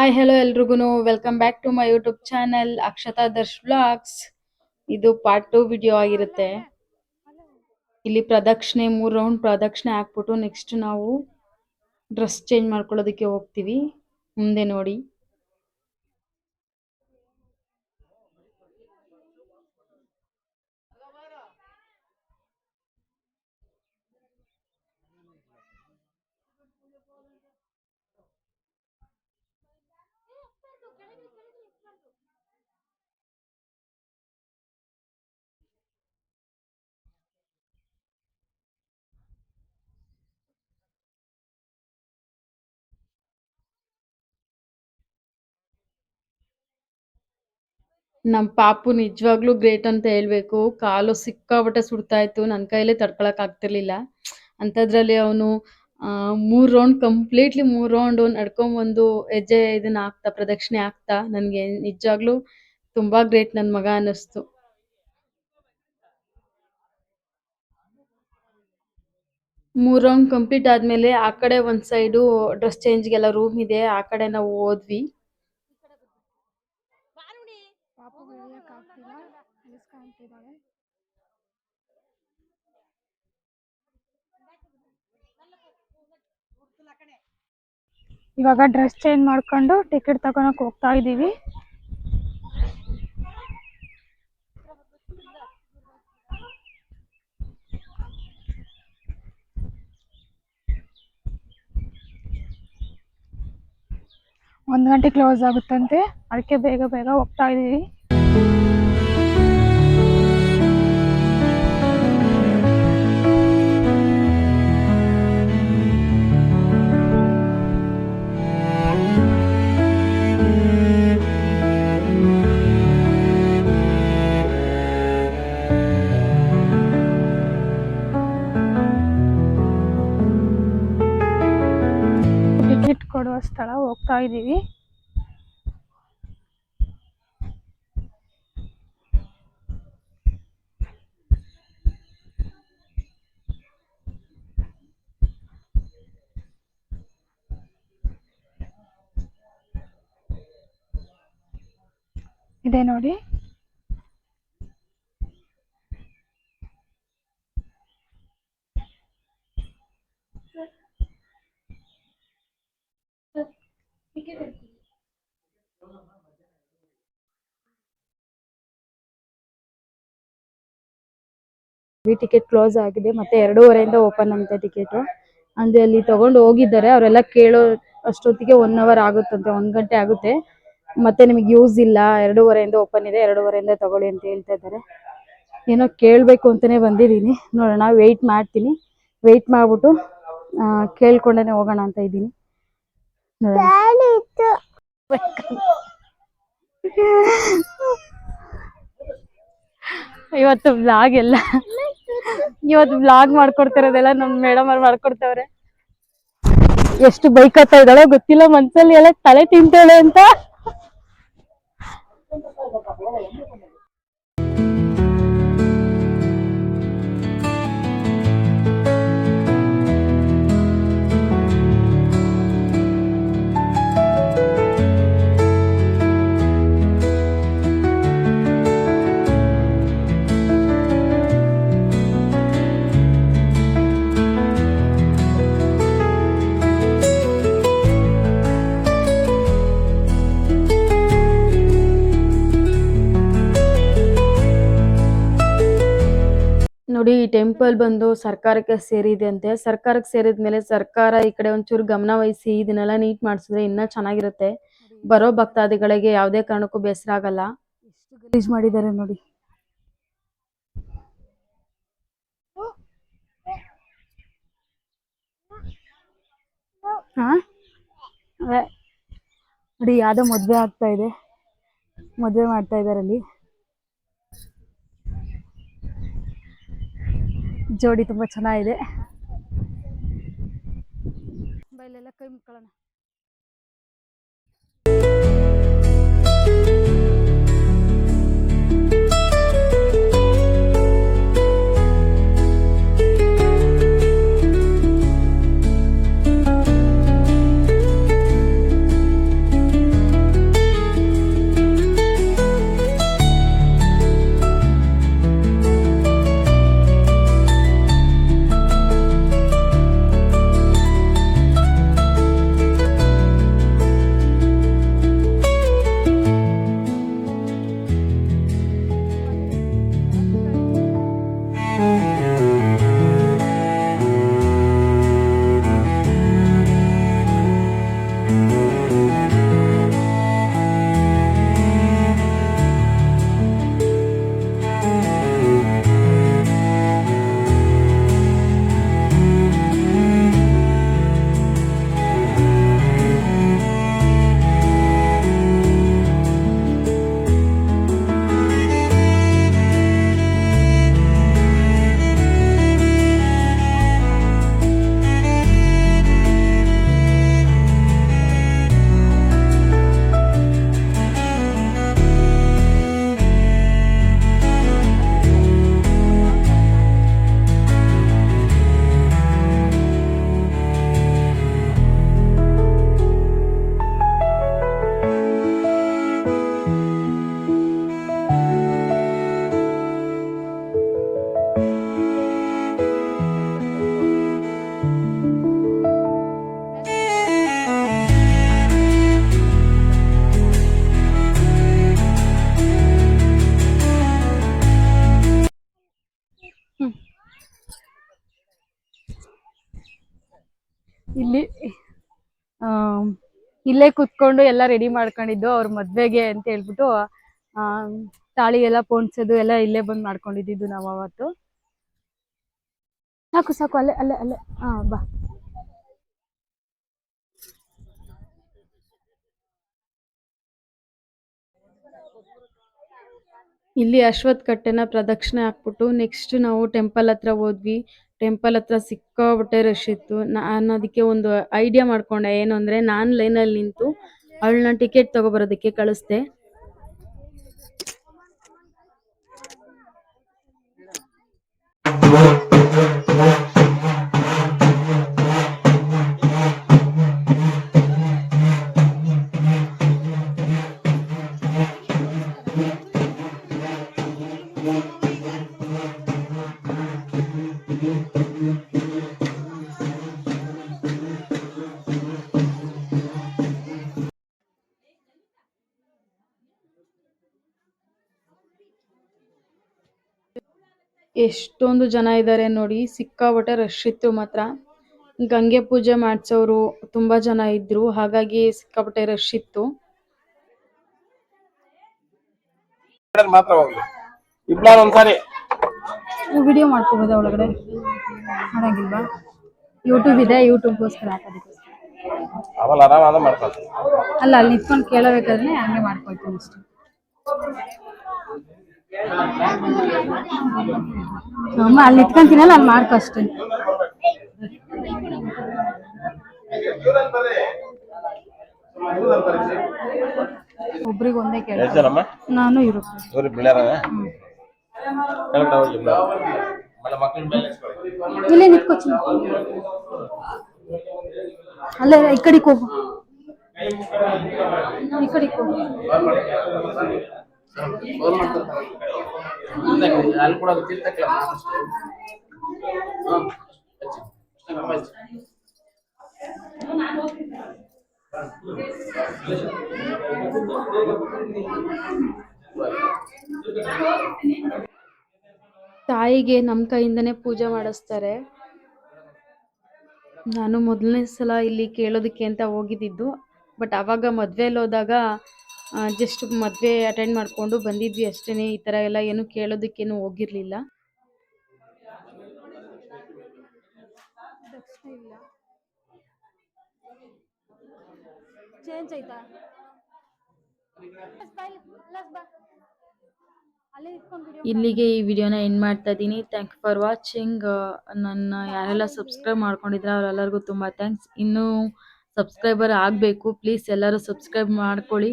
Hi hello ಎಲ್ರಿಗೂ welcome back to my YouTube channel Akshata Darsh vlogs. ಇದು part 2 video ಆಗಿರುತ್ತೆ. ಇಲ್ಲಿ ಪ್ರದಕ್ಷಿಣೆ 3 ರೌಂಡ್ ಪ್ರದಕ್ಷಿಣೆ ಹಾಕ್ಬಿಟ್ಟು ನೆಕ್ಸ್ಟ್ ನಾವು ಡ್ರೆಸ್ ಚೇಂಜ್ ಮಾಡ್ಕೊಳ್ಳೋದಕ್ಕೆ ಹೋಗ್ತೀವಿ. ಮುಂದೆ ನೋಡಿ. ನಮ್ಮ ಪಾಪು ನಿಜವಾಗ್ಲೂ ಗ್ರೇಟ್ ಅಂತ ಹೇಳ್ಬೇಕು. ಕಾಲು ಸಿಕ್ಕಾಪಟ್ಟೆ ಸುಡ್ತಾ ಇತ್ತು, ನನ್ನ ಕೈಲೇ ತಡ್ಕೊಳಕ್ ಆಗ್ತಿರ್ಲಿಲ್ಲ. ಅಂಥದ್ರಲ್ಲಿ ಅವನು 3 ರೌಂಡ್ ಕಂಪ್ಲೀಟ್ಲಿ 3 ರೌಂಡ್ ನಡ್ಕೊಂಡ್ಬಂದು ಹೆಜ್ಜೆ ಇದನ್ನ ಹಾಕ್ತಾ ಪ್ರದಕ್ಷಿಣೆ ಹಾಕ್ತಾ ನನಗೆ ನಿಜವಾಗ್ಲೂ ತುಂಬಾ ಗ್ರೇಟ್ ನನ್ನ ಮಗ ಅನ್ನಿಸ್ತು. 3 ರೌಂಡ್ ಕಂಪ್ಲೀಟ್ ಆದ್ಮೇಲೆ ಆ ಕಡೆ ಒಂದ್ ಸೈಡು ಡ್ರೆಸ್ ಚೇಂಜ್ಗೆಲ್ಲ ರೂಮ್ ಇದೆ, ಆ ಕಡೆ ನಾವು ಹೋದ್ವಿ. ಇವಾಗ ಡ್ರೆಸ್ ಚೇಂಜ್ ಮಾಡ್ಕೊಂಡು ಟಿಕೆಟ್ ತಗೊಳಕ್ ಹೋಗ್ತಾ ಇದೀವಿ. ಒಂದ್ ಗಂಟೆ ಕ್ಲೋಸ್ ಆಗುತ್ತಂತೆ, ಅದಕ್ಕೆ ಬೇಗ ಬೇಗ ಹೋಗ್ತಾ ಇದೀವಿ. ಟಿಕೆಟ್ ಕೊಡುವ ಸ್ಥಳ ಹೋಗ್ತಾ ಇದೀವಿ. ಇದೆ ನೋಡಿ. ಟಿಕೆಟ್ ಕ್ಲೋಸ್ ಆಗಿದೆ, ಮತ್ತೆ 2:30 ಓಪನ್ ಅಂತೆ ಟಿಕೆಟ್. ಅಂದ್ರೆ ಅಲ್ಲಿ ತಗೊಂಡು ಹೋಗಿದ್ದಾರೆ ಅವರೆಲ್ಲ ಕೇಳೋ ಅಷ್ಟೊತ್ತಿಗೆ 1 ಅವರ್ ಆಗುತ್ತಂತೆ, 1 ಗಂಟೆ ಆಗುತ್ತೆ. ಮತ್ತೆ ನಿಮಗೆ ಯೂಸ್ ಇಲ್ಲ, 2:30 ಓಪನ್ ಇದೆ, 2:30 ತಗೊಳ್ಳಿ ಅಂತ ಹೇಳ್ತಾ ಇದ್ದಾರೆ. ಏನೋ ಕೇಳಬೇಕು ಅಂತಾನೆ ಬಂದಿದ್ದೀನಿ, ನೋಡೋಣ. ವೆಯ್ಟ್ ಮಾಡ್ತೀನಿ, ವೆಯ್ಟ್ ಮಾಡ್ಬಿಟ್ಟು ಕೇಳ್ಕೊಂಡೇ ಹೋಗೋಣ ಅಂತ ಇದ್ದೀನಿ. ಇವತ್ತು ವ್ಲಾಗ್ ಮಾಡ್ಕೊಡ್ತಿರೋದೆಲ್ಲ ನಮ್ ಮೇಡಮ್ ಅವ್ರು ಮಾಡ್ಕೊಡ್ತವ್ರೆ. ಎಷ್ಟು ಬೈಕ್ ಹತ್ತಾ ಇದ್ದಾಳೆ ಗೊತ್ತಿಲ್ಲ, ಮನ್ಸಲ್ಲಿ ಎಲ್ಲ ತಲೆ ತಿಂತಾಳೆ ಅಂತ. ನೋಡಿ, ಈ ಟೆಂಪಲ್ ಬಂದು ಸರ್ಕಾರಕ್ಕೆ ಸೇರಿದೆ ಅಂತೆ. ಸರ್ಕಾರಕ್ಕೆ ಸೇರಿದ್ಮೇಲೆ ಸರ್ಕಾರ ಈ ಕಡೆ ಒಂಚೂರು ಗಮನ ವಹಿಸಿ ಇದನ್ನೆಲ್ಲ ನೀಟ್ ಮಾಡಿಸಿದ್ರೆ ಇನ್ನ ಚೆನ್ನಾಗಿರುತ್ತೆ. ಬರೋ ಭಕ್ತಾದಿಗಳಿಗೆ ಯಾವುದೇ ಕಾರಣಕ್ಕೂ ಬೇಸರ ಆಗಲ್ಲ. ಎಷ್ಟು ಗಲೀಜ್ ಮಾಡಿದ್ದಾರೆ ನೋಡಿ. ನೋಡಿ, ಯಾವ್ದೋ ಮದ್ವೆ ಆಗ್ತಾ ಇದೆ, ಮದ್ವೆ ಮಾಡ್ತಾ ಇದಾರೆ ಅಲ್ಲಿ. ಜೋಡಿ ತುಂಬಾ ಚೆನ್ನಾಗಿದೆ. ಬೈಲೆಲ್ಲ ಕೈ ಮುಕ್ಕೊಳ್ಳೋಣ. ಇಲ್ಲೇ ಕುತ್ಕೊಂಡು ಎಲ್ಲ ರೆಡಿ ಮಾಡ್ಕೊಂಡಿದ್ದು ಅವ್ರ ಮದ್ವೆಗೆ ಅಂತ ಹೇಳ್ಬಿಟ್ಟು ಆ ತಾಳಿ ಎಲ್ಲ ಪೋಣಿಸೋದು ಎಲ್ಲ ಇಲ್ಲೇ ಬಂದು ಮಾಡ್ಕೊಂಡಿದ್ದು ನಾವು ಅವತ್ತು. ಸಾಕು ಸಾಕು ಅಲ್ಲೇ ಅಲ್ಲೇ ಅಲ್ಲೇ ಹಾ ಬಾ. ಇಲ್ಲಿ ಅಶ್ವತ್ಥ ಕಟ್ಟೆನ ಪ್ರದಕ್ಷಿಣೆ ಹಾಕ್ಬಿಟ್ಟು ನೆಕ್ಸ್ಟ್ ನಾವು ಟೆಂಪಲ್ ಹತ್ರ ಹೋದ್ವಿ. ಟೆಂಪಲ್ ಹತ್ರ ಸಿಕ್ಕಾಪಟ್ಟೆ ರಶ್ ಇತ್ತು. ನಾನು ಅದಕ್ಕೆ ಒಂದು ಐಡಿಯಾ ಮಾಡ್ಕೊಂಡೆ, ಏನು ಅಂದ್ರೆ ನಾನು ಲೈನಲ್ಲಿ ನಿಂತು ಅವಳನ್ನ ಟಿಕೆಟ್ ತಗೊಬರೋದಕ್ಕೆ ಕಳಿಸ್ದೆ. ಎಷ್ಟೊಂದು ಜನ ಇದ್ದಾರೆ ನೋಡಿ, ಸಿಕ್ಕಾಪಟ್ಟೆ ರಶ್ ಇತ್ತು ಮಾತ್ರ. ಗಂಗೆ ಪೂಜೆ ಮಾಡ್ಸೋರು ತುಂಬಾ ಜನ ಇದ್ರು, ಹಾಗಾಗಿ ಸಿಕ್ಕಾಪಟ್ಟೆ ರಶ್ ಇತ್ತು. ಮಾತ್ರ ಹೋಗ್ಲಿ ಇಬ್ಲಾನ್ ಒಂದ್ಸಾರಿ ವಿಡಿಯೋ ಮಾಡ್ಕೋಬೋದಾ ಒಳಗಡೆ? ಮಾಡಂಗಿಲ್ವಾ? ಯೂಟ್ಯೂಬ್ ಇದೆ, ಯೂಟ್ಯೂಬ್ಗೋಸ್ಕರ ಹಾಕೋದಕ್ಕೋಸ್ಕರ. ಆಮೇಲೆ ಆರಾಮಾದ ಮಾಡ್ಕೊಳ್ತೀನಿ. ಅಲ್ಲ ಅಲ್ಲಿ ನಿಂತ್ಕೊಂಡು ಕೇಳಬೇಕಾದ್ರೆ ಹಂಗೆ ಮಾಡ್ಕೊಳ್ತೀನಿ ಅಷ್ಟೇ. ಅಮ್ಮ ಅಲ್ಲಿ ನಿಂತ್ಕೊಂತೀನಲ್ಲ ಅಲ್ಲಿ ಮಾಡ್ಕೊ ಅಷ್ಟೇ. ಒಬ್ರಿಗೆ ಒಂದೇ ಕೇಳ. ನಾನು ಇರು ಇಲ್ಲೇ ನಿಂತ್ಕೋತೀನಿ. ಅಲ್ಲೇ ಈ ಕಡೆಗೆ ಹೋಗು, ಈ ಕಡೆಗೆ ಹೋಗು. ತಾಯಿಗೆ ನಮ್ಮ ಕೈಯಿಂದನೇ ಪೂಜೆ ಮಾಡಿಸ್ತಾರೆ. ನಾನು ಮೊದಲನೇ ಸಲ ಇಲ್ಲಿ ಕೇಳೋದಕ್ಕೆ ಅಂತ ಹೋಗಿದ್ದು, ಬಟ್ ಆವಾಗ ಮದುವೆಯಲ್ಲಿ ಹೋದಾಗ ಜಸ್ಟ್ ಮದುವೆ ಅಟೆಂಡ್ ಮಾಡಿಕೊಂಡು ಬಂದಿದ್ವಿ ಅಷ್ಟೇ. ಈ ಥರ ಎಲ್ಲ ಏನು ಕೇಳೋದಕ್ಕೇನು ಹೋಗಿರಲಿಲ್ಲ. ಚೇಂಜ್ ಆಯ್ತಾ? ಇಲ್ಲಿಗೆ ಈ ವಿಡಿಯೋನ ಎಂಡ್ ಮಾಡ್ತಾ ಇದ್ದೀನಿ. Thank you for watching. ನನ್ನ ಯಾರೆಲ್ಲ ಸಬ್ಸ್ಕ್ರೈಬ್ ಮಾಡ್ಕೊಂಡಿದ್ರೆ ಅವರೆಲ್ಲರಿಗೂ ತುಂಬ ಥ್ಯಾಂಕ್ಸ್. ಇನ್ನೂ ಸಬ್ಸ್ಕ್ರೈಬರ್ ಆಗಬೇಕು, ಪ್ಲೀಸ್ ಎಲ್ಲರೂ ಸಬ್ಸ್ಕ್ರೈಬ್ ಮಾಡ್ಕೊಳ್ಳಿ.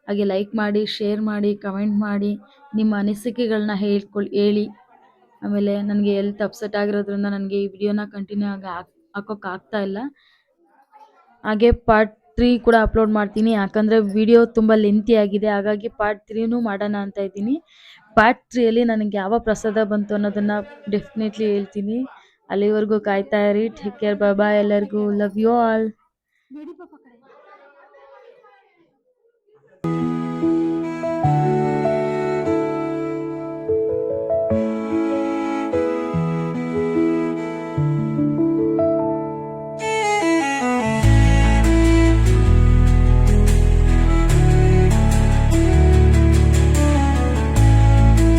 ಹಾಗೆ ಲೈಕ್ ಮಾಡಿ, ಶೇರ್ ಮಾಡಿ, ಕಮೆಂಟ್ ಮಾಡಿ, ನಿಮ್ಮ ಅನಿಸಿಕೆಗಳನ್ನ ಹೇಳಿ. ಆಮೇಲೆ ನನಗೆ ಹೆಲ್ತ್ ಅಪ್ಸೆಟ್ ಆಗಿರೋದ್ರಿಂದ ನನಗೆ ಈ ವಿಡಿಯೋನ ಕಂಟಿನ್ಯೂ ಆಗಿ ಹಾಕೋಕ್ಕಾಗ್ತಾ ಇಲ್ಲ. ಹಾಗೆ ಪಾರ್ಟ್ 3 ಕೂಡ ಅಪ್ಲೋಡ್ ಮಾಡ್ತೀನಿ, ಯಾಕಂದರೆ ವಿಡಿಯೋ ತುಂಬ ಲೆಂತಿ ಆಗಿದೆ. ಹಾಗಾಗಿ ಪಾರ್ಟ್ 3ನೂ ಮಾಡೋಣ ಅಂತ ಇದ್ದೀನಿ. ಪಾರ್ಟ್ 3ಯಲ್ಲಿ ನನಗೆ ಯಾವ ಪ್ರಸಾದ ಬಂತು ಅನ್ನೋದನ್ನು ಡೆಫಿನೆಟ್ಲಿ ಹೇಳ್ತೀನಿ. ಅಲ್ಲಿವರೆಗೂ ಕಾಯ್ತಾ ಇರಿ. ಟೇಕ್ ಕೇರ್, ಬಾಯ್ ಬಾಯ್ ಎಲ್ಲರಿಗೂ. Love you all.